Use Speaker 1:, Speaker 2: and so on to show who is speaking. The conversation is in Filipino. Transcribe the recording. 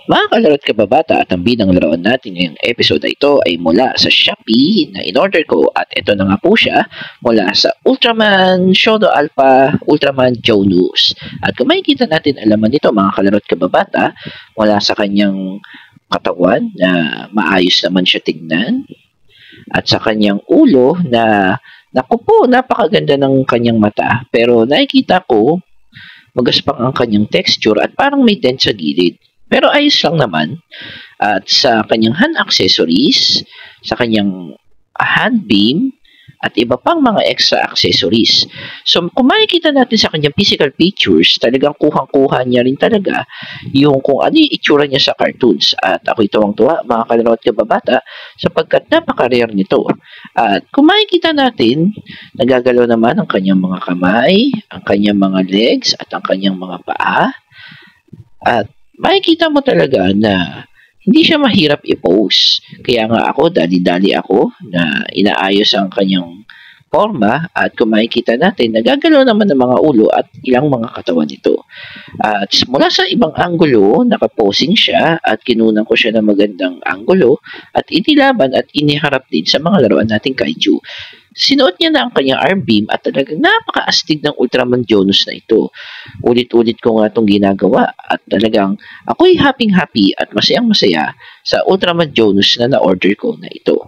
Speaker 1: Mga kalaro at kababata, at ang bidang laruan natin ngayong episode na ito ay mula sa Shopee na in-order ko, at ito na nga po siya mula sa Ultraman Shodo Alpha Ultraman Jonas. At kung makikita natin alaman nito mga kalaro at kababata, mula sa kanyang katawan na maayos naman siya tignan, at sa kanyang ulo na naku po, napakaganda ng kanyang mata, pero nakikita ko magaspang ang kanyang texture at parang may dent sa gilid. Pero ayos lang naman. At sa kanyang hand accessories, sa kanyang hand beam, at iba pang mga extra accessories. So kung makikita natin sa kanyang physical features, talagang kuhang-kuha niya rin talaga yung kung ano yung itsura niya sa cartoons. At ako'y tuwang-tuwa mga kalaro at kababata sapagkat napaka-rare nito. At kung makikita natin, nagagalaw naman ang kanyang mga kamay, ang kanyang mga legs, at ang kanyang mga paa. At makikita mo talaga na hindi siya mahirap i-pose. Kaya nga ako, dali-dali ako na inaayos ang kanyang forma, at kung makikita natin, nagagalaw naman ng mga ulo at ilang mga katawan nito. At mula sa ibang anggulo, nakaposing siya at kinunan ko siya ng magandang anggulo at inilaban at iniharap din sa mga laruan nating kaiju. Sinuot niya na ang kanyang arm beam at talagang napaka-astig ng Ultraman Jonas na ito. Ulit-ulit ko nga itong ginagawa at talagang ako'y happy at masayang-masaya sa Ultraman Jonas na na-order ko na ito.